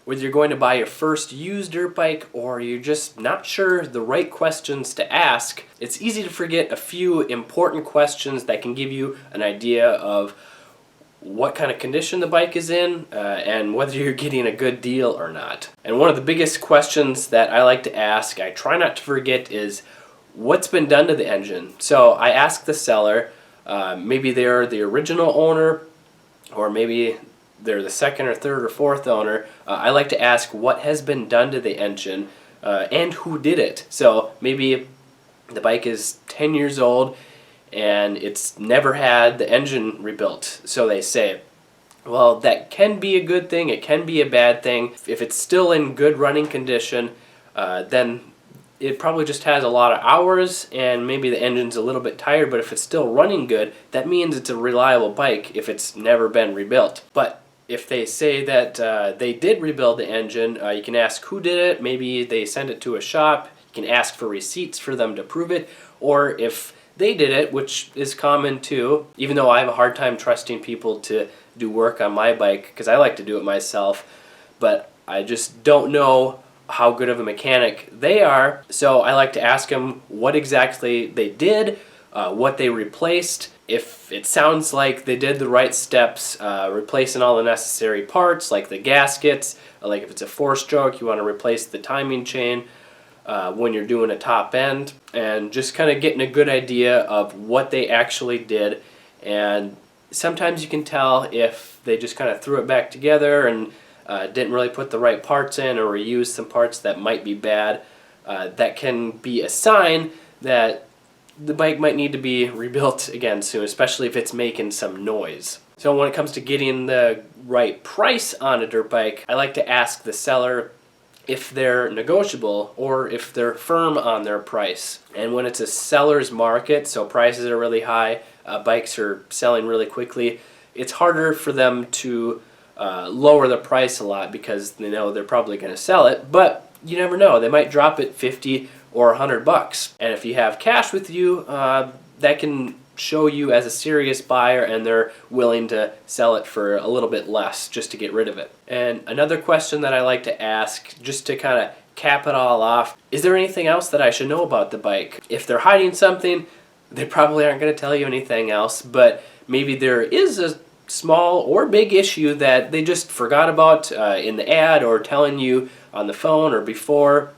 Whether you're going to buy your first used dirt bike or you're just not sure the right questions to ask, it's easy to forget a few important questions that can give you an idea of what kind of condition the bike is in and whether you're getting a good deal or not. And one of the biggest questions that I like to ask, I try not to forget, is what's been done to the engine. So I ask the seller, maybe they're the original owner or maybe they're the second or third or fourth owner. I like to ask what has been done to the engine and who did it. So maybe the bike is 10 years old and it's never had the engine rebuilt, so they say. Well, that can be a good thing, it can be a bad thing. If it's still in good running condition, then it probably just has a lot of hours and maybe the engine's a little bit tired, but if it's still running good, that means it's a reliable bike if it's never been rebuilt. But if they say that they did rebuild the engine, you can ask who did it. Maybe they send it to a shop. You can ask for receipts for them to prove it. Or if they did it, which is common too, even though I have a hard time trusting people to do work on my bike because I like to do it myself, but I just don't know how good of a mechanic they are. So I like to ask them what exactly they did, what they replaced. If it sounds like they did the right steps, replacing all the necessary parts like the gaskets, like if it's a 4-stroke, you want to replace the timing chain when you're doing a top end, and just kind of getting a good idea of what they actually did. And sometimes you can tell if they just kind of threw it back together and didn't really put the right parts in or reused some parts that might be bad. That can be a sign that the bike might need to be rebuilt again soon, especially if it's making some noise. So when it comes to getting the right price on a dirt bike, I like to ask the seller if they're negotiable or if they're firm on their price. And when it's a seller's market, so prices are really high, bikes are selling really quickly, it's harder for them to lower the price a lot because they know they're probably going to sell it, but you never know, they might drop it 50 or $100. And if you have cash with you, that can show you as a serious buyer and they're willing to sell it for a little bit less just to get rid of it. And another question that I like to ask, just to kind of cap it all off, is there anything else that I should know about the bike? If they're hiding something, they probably aren't going to tell you anything else, but maybe there is a small or big issue that they just forgot about in the ad or telling you on the phone or before.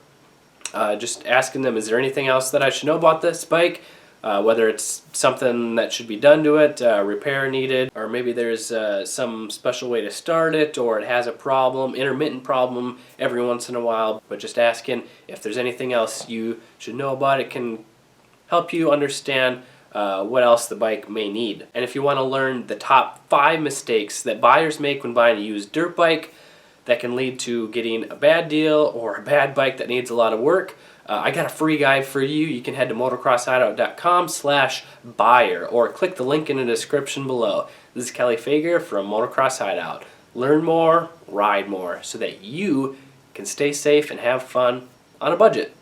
Just asking them, is there anything else that I should know about this bike? Whether it's something that should be done to it, repair needed, or maybe there's some special way to start it, or it has a problem, intermittent problem every once in a while. But just asking if there's anything else you should know about it can help you understand what else the bike may need. And if you want to learn the top 5 mistakes that buyers make when buying a used dirt bike that can lead to getting a bad deal or a bad bike that needs a lot of work, I got a free guide for you. You can head to motocrosshideout.com/buyer or click the link in the description below. This is Kelly Fager from Motocross Hideout. Learn more, ride more, so that you can stay safe and have fun on a budget.